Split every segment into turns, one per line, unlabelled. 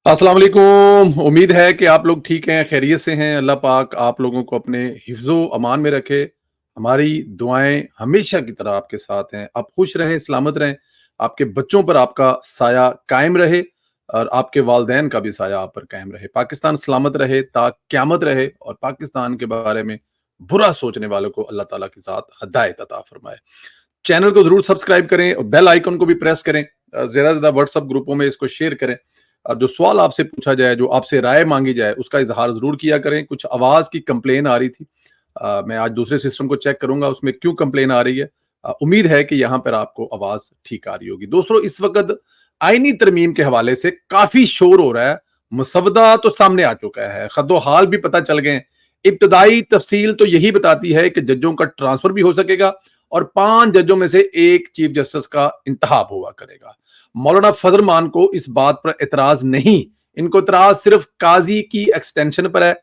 अस्सलाम वालेकुम। उम्मीद है कि आप लोग ठीक हैं, खैरियत से हैं। अल्लाह पाक आप लोगों को अपने हिफ्ज़ो अमान में रखे। हमारी दुआएं हमेशा की तरह आपके साथ हैं। आप खुश रहें, सलामत रहें, आपके बच्चों पर आपका साया कायम रहे और आपके वालिदैन का भी साया आप पर कायम रहे। पाकिस्तान सलामत रहे ता क़यामत रहे और पाकिस्तान के बारे में बुरा सोचने वालों को अल्लाह ताला के साथ हिदायत अता फरमाए। चैनल को जरूर सब्सक्राइब करें और बेल आइकन को भी प्रेस करें। ज्यादा से ज्यादा व्हाट्सएप ग्रुपों में इसको शेयर करें और जो सवाल आपसे पूछा जाए, जो आपसे राय मांगी जाए, उसका इजहार जरूर किया करें। कुछ आवाज की कंप्लेन आ रही थी, मैं आज दूसरे सिस्टम को चेक करूंगा उसमें क्यों कंप्लेन आ रही है। उम्मीद है कि यहाँ पर आपको आवाज ठीक आ रही होगी। दोस्तों, इस वक्त आईनी तरमीम के हवाले से काफी शोर हो रहा है। मुसवदा तो सामने आ चुका है, खदो हाल भी पता चल गए। इब्तदाई तफसील तो यही बताती है कि जजों का ट्रांसफर भी हो सकेगा और 5 जजों में से एक चीफ जस्टिस का इंतखाब हुआ करेगा। मौलाना फजल मान को इस बात पर एतराज नहीं, इनको एतराज सिर्फ काजी की एक्सटेंशन पर है।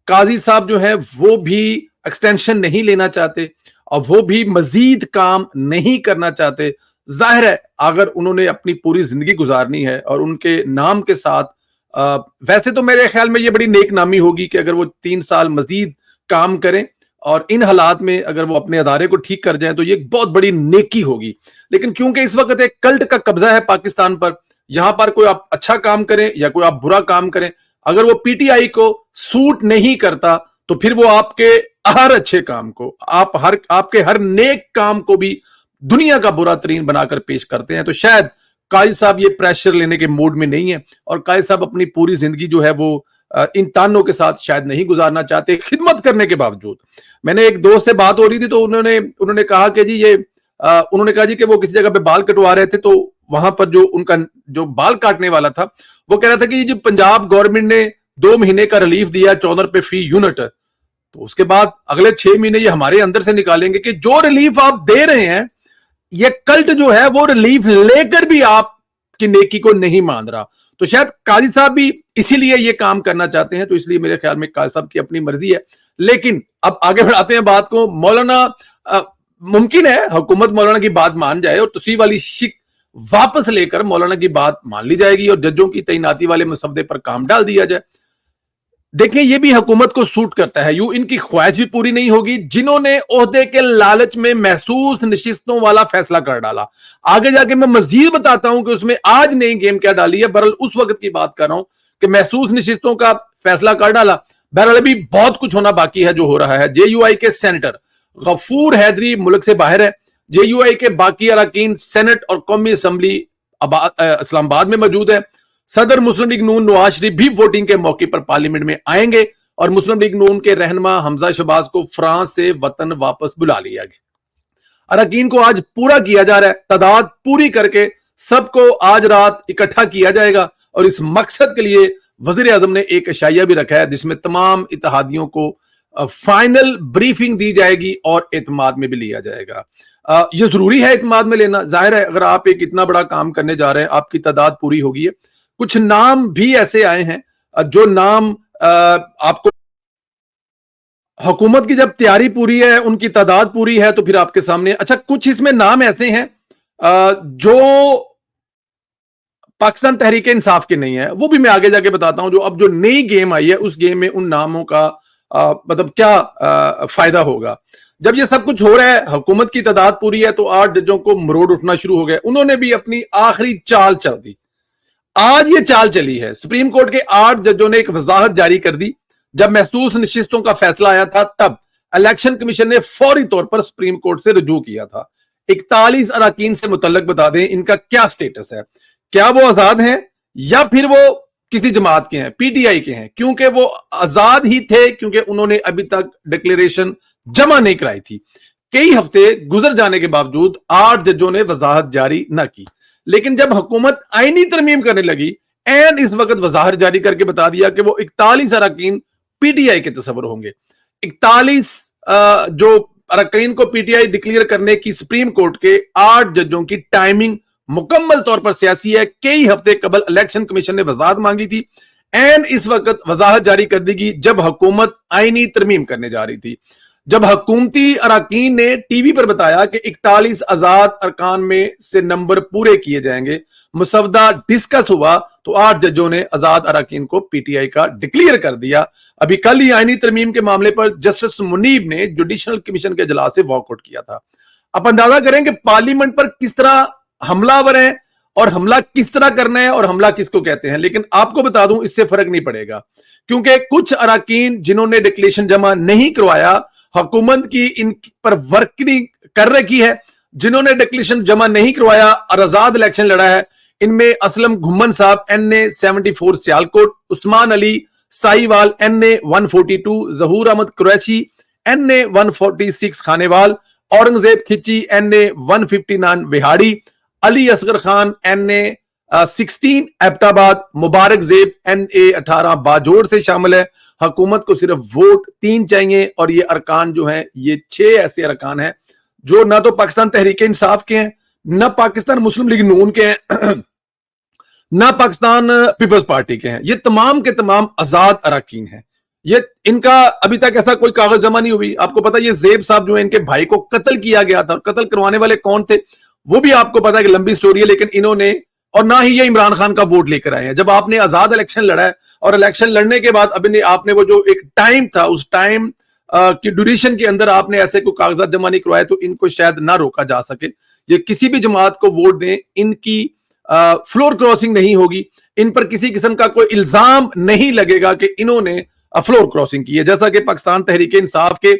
काजी साहब जो है वो भी एक्सटेंशन नहीं लेना चाहते और वो भी मजीद काम नहीं करना चाहते। जाहिर है, अगर उन्होंने अपनी पूरी जिंदगी गुजारनी है और उनके नाम के साथ वैसे तो मेरे ख्याल में ये बड़ी नेक नामी होगी कि अगर वो 3 साल मजीद काम करें और इन हालात में अगर वो अपने अदारे को ठीक कर जाएं तो ये बहुत बड़ी नेकी होगी। लेकिन क्योंकि इस वक्त एक कल्ट का कब्जा है पाकिस्तान पर, यहां पर कोई आप अच्छा काम करें या कोई आप बुरा काम करें, अगर वो पीटीआई को सूट नहीं करता तो फिर वो आपके हर अच्छे काम को, आपके हर नेक काम को भी दुनिया का बुरा तरीन बनाकर पेश करते हैं। तो शायद काजी साहब ये प्रेशर लेने के मूड में नहीं है और काजी साहब अपनी पूरी जिंदगी जो है वो इन तानों के साथ शायद नहीं गुजारना चाहते, खिदमत करने के बावजूद। मैंने एक दोस्त से बात हो रही थी तो उन्होंने कहा कि जी ये उन्होंने कहा जी कि वो किसी जगह पे बाल कटवा रहे थे तो वहां पर जो उनका जो बाल काटने वाला था वो कह रहा था कि जो पंजाब गवर्नमेंट ने 2 महीने का रिलीफ दिया 14 रुपए फी यूनिट, तो उसके बाद अगले 6 महीने ये हमारे अंदर से निकालेंगे कि जो रिलीफ आप दे रहे हैं ये कल्ट जो है वो रिलीफ लेकर भी आपकी नेकी को नहीं मान रहा। तो शायद काजी साहब भी इसीलिए ये काम करना चाहते हैं। तो इसलिए मेरे ख्याल में काजी साहब की अपनी मर्जी है। लेकिन अब आगे बढ़ाते हैं बात को। मौलाना मुमकिन है हुकूमत मौलाना की बात मान जाए और तुसी वाली शिक वापस लेकर मौलाना की बात मान ली जाएगी और जजों की तैनाती वाले मसवदे पर काम डाल दिया जाए। देखिए, ये भी हुकूमत को सूट करता है, यूं इनकी ख्वाहिश भी पूरी नहीं होगी जिन्होंने ओहदे के लालच में महसूस नशिस्तों वाला फैसला कर डाला। आगे जाके मैं मजीद बताता हूं कि उसमें आज नई गेम क्या डाली है। बहरहाल उस वक्त की बात कर रहा हूं कि महसूस नशिस्तों का फैसला कर डाला। बहरहाल अभी बहुत कुछ होना बाकी है जो हो रहा है। जेयूआई के सेनेटर गफूर हैदरी मुल्क से बाहर है। जेयूआई के बाकी अरकान सेनेट और कौमी असम्बली इस्लामाबाद में मौजूद है। सदर मुस्लिम लीग नून नवाज शरीफ भी वोटिंग के मौके पर पार्लियामेंट में आएंगे और मुस्लिम लीग नून के रहनुमा हमजा शहबाज को फ्रांस से वतन वापस बुला लिया गया। अरकान को आज पूरा किया जा रहा है, तादाद पूरी करके सबको आज रात इकट्ठा किया जाएगा और इस मकसद के लिए वजीर आजम ने एक इशाइया भी रखा है जिसमें तमाम इत्तेहादियों को फाइनल ब्रीफिंग दी जाएगी और एतमाद में भी लिया जाएगा। यह जरूरी है एतमाद में लेना। जाहिर है, अगर आप एक इतना बड़ा काम करने जा रहे हैं, आपकी तादाद पूरी होगी है। कुछ नाम भी ऐसे आए हैं जो नाम आपको हुकूमत की जब तैयारी पूरी है, उनकी तादाद पूरी है तो फिर आपके सामने। अच्छा, कुछ इसमें नाम ऐसे हैं जो पाकिस्तान तहरीक इंसाफ के नहीं है, वो भी मैं आगे जाके बताता हूं। जो अब जो नई गेम आई है उस गेम में उन नामों का मतलब क्या फायदा होगा। जब ये सब कुछ हो रहा है, हुकूमत की तादाद पूरी है तो 8 जजों को मरोड़ उठना शुरू हो गया। उन्होंने भी अपनी आखिरी चाल चल दी। आज ये चाल चली है। सुप्रीम कोर्ट के 8 जजों ने एक वजाहत जारी कर दी। जब महसूस नशिस्तों का फैसला आया था तब इलेक्शन कमीशन ने फौरी तौर पर सुप्रीम कोर्ट से रुजू किया था। 41 अरकान से मुतल्लक बता दें इनका क्या स्टेटस है, क्या वो आजाद हैं या फिर वो किसी जमात के हैं, पीटीआई के हैं। क्योंकि वो आजाद ही थे क्योंकि उन्होंने अभी तक डिक्लेरेशन जमा नहीं कराई थी। कई हफ्ते गुजर जाने के बावजूद 8 जजों ने वजाहत जारी न की। लेकिन जब हुकूमत आईनी तरमीम करने लगी, एन इस वक्त वजाहत जारी करके बता दिया कि वो 41 अरकान पीटीआई के तस्वर होंगे। 41 जो अरकान को पीटीआई डिक्लेयर करने की सुप्रीम कोर्ट के 8 जजों की टाइमिंग मुकम्मल तौर पर सियासी है। कई हफ्ते कबल इलेक्शन कमीशन ने वजाहत मांगी थी, एन इस वक्त वजाहत जारी कर देगी जब हुकूमत आईनी तरमीम करने जा रही थी। जब हुकूमती अरकान ने टीवी पर बताया कि 41 आजाद अरकान में से नंबर पूरे किए जाएंगे, मुसवदा डिस्कस हुआ तो 8 जजों ने आजाद अरकान को पीटीआई का डिक्लेयर कर दिया। अभी कल ही आईनी तरमीम के मामले पर जस्टिस मुनीब ने जुडिशल कमीशन के इजलास से वॉकआउट किया था। आप अंदाजा करें कि पार्लियामेंट पर किस तरह हमलावर हैं और हमला किस तरह करना है और हमला किसको कहते हैं। लेकिन आपको बता दूं, इससे फर्क नहीं पड़ेगा, क्योंकि कुछ अरकान जिन्होंने डिक्लेरेशन जमा नहीं करवाया, हुकूमत की इन पर वर्किंग कर रखी है। जिन्होंने डिक्लेरेशन जमा नहीं करवाया और आजाद इलेक्शन लड़ा है, इनमें असलम घुम्मन साहब NA 74 सियालकोट, उस्मान अली साहिवाल NA 142, जहूर अहमद कुरैशी NA 146 खानेवाल, औरंगजेब खिची NA 159 विहाड़ी, अली असगर खान NA 16 एबटाबाद, मुबारक जेब NA 18 बाजोड़ से शामिल है। हुकूमत को सिर्फ वोट 3 चाहिए और ये अरकान जो हैं, ये 6 ऐसे अरकान हैं जो ना तो पाकिस्तान तहरीक इंसाफ के हैं, ना पाकिस्तान मुस्लिम लीग नून के हैं, ना पाकिस्तान पीपल्स पार्टी के हैं। ये तमाम के तमाम आजाद अरकान हैं। ये इनका अभी तक ऐसा कोई कागज जमा नहीं हुई। आपको पता है ये जेब साहब जो है, इनके भाई को कत्ल किया गया था, और कत्ल करवाने वाले कौन थे वो भी आपको पता है कि लंबी स्टोरी है। लेकिन इन्होंने, और ना ही ये इमरान खान का वोट लेकर आए हैं। जब आपने आजाद इलेक्शन लड़ा है और इलेक्शन लड़ने के बाद अभी आपने वो जो एक टाइम था, उस टाइम की ड्यूरेशन के अंदर आपने ऐसे कोई कागजात जमा नहीं करवाए, तो इनको शायद ना रोका जा सके। ये किसी भी जमात को वोट दें, इनकी फ्लोर क्रॉसिंग नहीं होगी, इन पर किसी किस्म का कोई इल्जाम नहीं लगेगा कि इन्होंने फ्लोर क्रॉसिंग की है। जैसा कि पाकिस्तान तहरीक इंसाफ के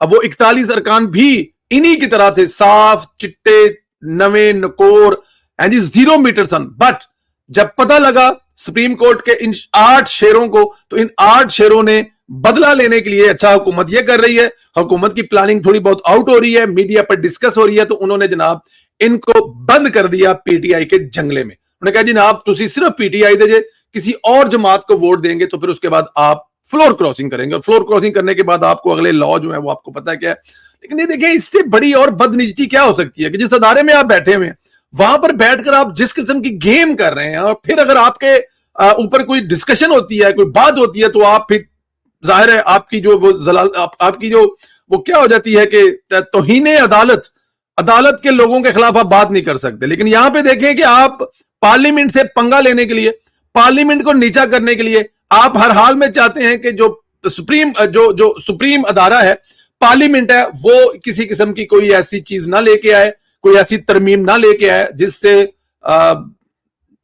वो 41 अरकान भी इन्हीं की तरह थे, साफ चिट्टे नवे नकोर एंड 0 मीटर सन। बट जब पता लगा सुप्रीम कोर्ट के इन 8 शेरों को, तो इन 8 शेरों ने बदला लेने के लिए, अच्छा हुकूमत ये कर रही है, हुकूमत की प्लानिंग थोड़ी बहुत आउट हो रही है, मीडिया पर डिस्कस हो रही है, तो उन्होंने जनाब इनको बंद कर दिया पीटीआई के जंगले में। उन्होंने कहा जनाब तुसी सिर्फ पीटीआई दे, किसी और जमात को वोट देंगे तो फिर उसके बाद आप फ्लोर क्रॉसिंग करेंगे, और फ्लोर क्रॉसिंग करने के बाद आपको अगले लॉ जो है वो आपको पता है क्या है। लेकिन ये देखिए, इससे बड़ी और बदनिजती क्या हो सकती है कि जिस अदारे में आप बैठे हुए हैं, वहां पर बैठकर आप जिस किस्म की गेम कर रहे हैं, और फिर अगर आपके ऊपर कोई डिस्कशन होती है, कोई बात होती है, तो आप फिर जाहिर है आपकी जो वो जलाल आपकी जो वो क्या हो जाती है कि तौहीन अदालत के लोगों के खिलाफ आप बात नहीं कर सकते। लेकिन यहां पे देखें कि आप पार्लियामेंट से पंगा लेने के लिए, पार्लियामेंट को नीचा करने के लिए आप हर हाल में चाहते हैं कि जो सुप्रीम अदारा है, पार्लियामेंट है, वो किसी किस्म की कोई ऐसी चीज ना लेके आए, कोई ऐसी तरमीम ना लेके आए जिससे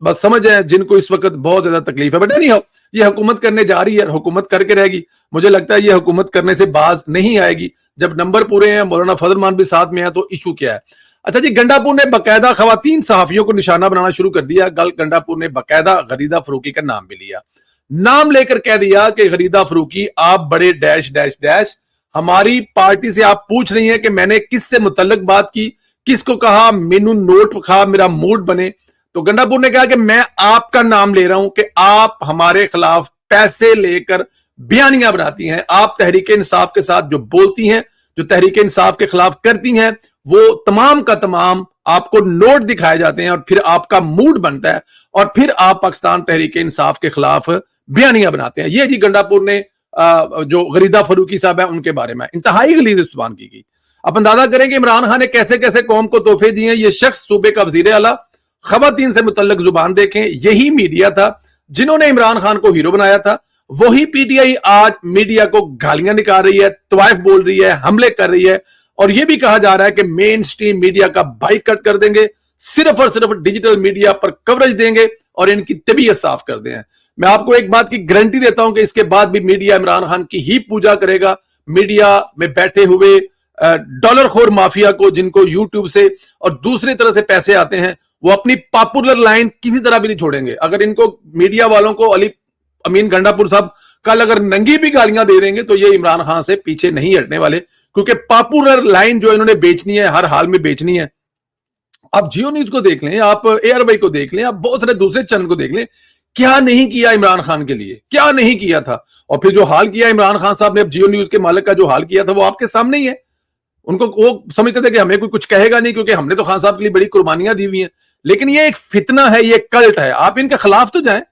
बस समझ है जिनको इस वक्त बहुत ज्यादा तकलीफ है। बट नहीं हो, ये हुकूमत करने जा रही है, हुकूमत करके रहेगी। मुझे लगता है ये हुकूमत करने से बाज नहीं आएगी। जब नंबर पूरे हैं, मौलाना फजल मान भी साथ में है, तो इशू क्या है। अच्छा जी, गंडापुर ने बाकायदा खवातीन सहाफियों को निशाना बनाना शुरू कर दिया। कल गंडापुर ने बाकायदा गरीदा फरूकी का नाम भी लिया, नाम लेकर कह दिया कि गरीदा फरूकी आप बड़े डैश डैश डैश, हमारी पार्टी से आप पूछ रही हैं कि मैंने किससे मुतल्लक बात की, किसको कहा, मेनू नोट खा मेरा मूड बने। तो गंडापुर ने कहा कि मैं आपका नाम ले रहा हूं कि आप हमारे खिलाफ पैसे लेकर बयानियां बनाती हैं, आप तहरीक इंसाफ के साथ जो बोलती हैं, जो तहरीक इंसाफ के खिलाफ करती हैं, वो तमाम का तमाम आपको नोट दिखाए जाते हैं, और फिर आपका मूड बनता है, और फिर आप पाकिस्तान तहरीक इंसाफ के खिलाफ बयानियां बनाते हैं। ये जी गंडापुर ने जो गरीदा फरूकी साहब है उनके बारे में इंतहाई गलीज इस्तेमाल की गई। आप अंदाजा करें कि इमरान खान ने कैसे कैसे कौम को तोहफे दिए हैं। ये शख्स सूबे का वजीर आला, खवातीन से मुतल्लक जुबान देखें, यही मीडिया था जिन्होंने इमरान खान को हीरो बनाया था। वही पीटीआई आज मीडिया को गालियां निकाल रही है, तवाइफ बोल रही है, हमले कर रही है, और यह भी कहा जा रहा है कि मेन स्ट्रीम मीडिया का बाइकआउट कर देंगे, सिर्फ और सिर्फ डिजिटल मीडिया पर कवरेज देंगे और इनकी तबीयत साफ कर दें। मैं आपको एक बात की गारंटी देता हूं कि इसके बाद भी मीडिया इमरान खान की ही पूजा करेगा। मीडिया में बैठे हुए डॉलर खोर माफिया को, जिनको यूट्यूब से और दूसरी तरह से पैसे आते हैं, वो अपनी पॉपुलर लाइन किसी तरह भी नहीं छोड़ेंगे। अगर इनको मीडिया वालों को अली अमीन गंडापुर साहब कल अगर नंगी भी गालियां दे देंगे तो ये इमरान खान से पीछे नहीं हटने वाले, क्योंकि पॉपुलर लाइन जो इन्होंने बेचनी है, हर हाल में बेचनी है। आप जियो न्यूज को देख लें, आप एयरवाई को देख लें, आप बहुत सारे दूसरे चैनल को देख लें, क्या नहीं किया इमरान खान के लिए, क्या नहीं किया था। और फिर जो हाल किया इमरान खान साहब ने, अब जियो न्यूज के मालिक का जो हाल किया था वो आपके सामने ही है। उनको वो समझते थे कि हमें कोई कुछ कहेगा नहीं, क्योंकि हमने तो खान साहब के लिए बड़ी कुर्बानियां दी हुई हैं। लेकिन ये एक फितना है, ये कल्ट है। आप इनके खिलाफ तो जाएं,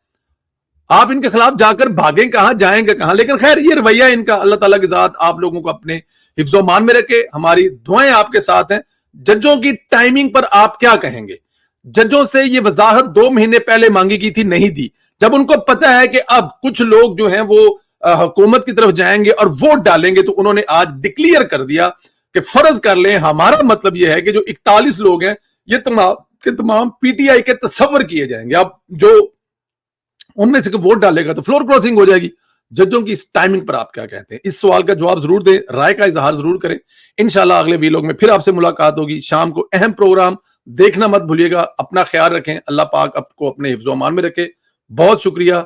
आप इनके खिलाफ जाकर भागें कहां, जाएंगे कहां। लेकिन खैर ये रवैया इनका, अल्लाह ताला की जात आप लोगों को अपने हिफ्ज़ो-मान में रखे। हमारी दुआएं आपके साथ हैं। जजों की टाइमिंग पर आप क्या कहेंगे, जजों से ये वजाहत 2 महीने पहले मांगी गई थी, नहीं दी। जब उनको पता है कि अब कुछ लोग जो हैं वो हुकूमत की तरफ जाएंगे और वोट डालेंगे, तो उन्होंने आज डिक्लेयर कर दिया कि फर्ज कर लें, हमारा मतलब यह है कि जो 41 लोग हैं ये तमाम के तमाम पीटीआई के तस्वर किए जाएंगे। अब जो उनमें से वोट डालेगा तो फ्लोर क्रॉसिंग हो जाएगी। जजों की इस टाइमिंग पर आप क्या कहते हैं? इस सवाल का जवाब जरूर दें, राय का इजहार जरूर करें। इंशाल्लाह अगले वीलॉग में फिर आपसे मुलाकात होगी। शाम को अहम प्रोग्राम देखना मत भूलिएगा। अपना ख्याल रखें, अल्लाह पाक आपको अपने हिफ्ज़ो अमान में रखे। बहुत शुक्रिया।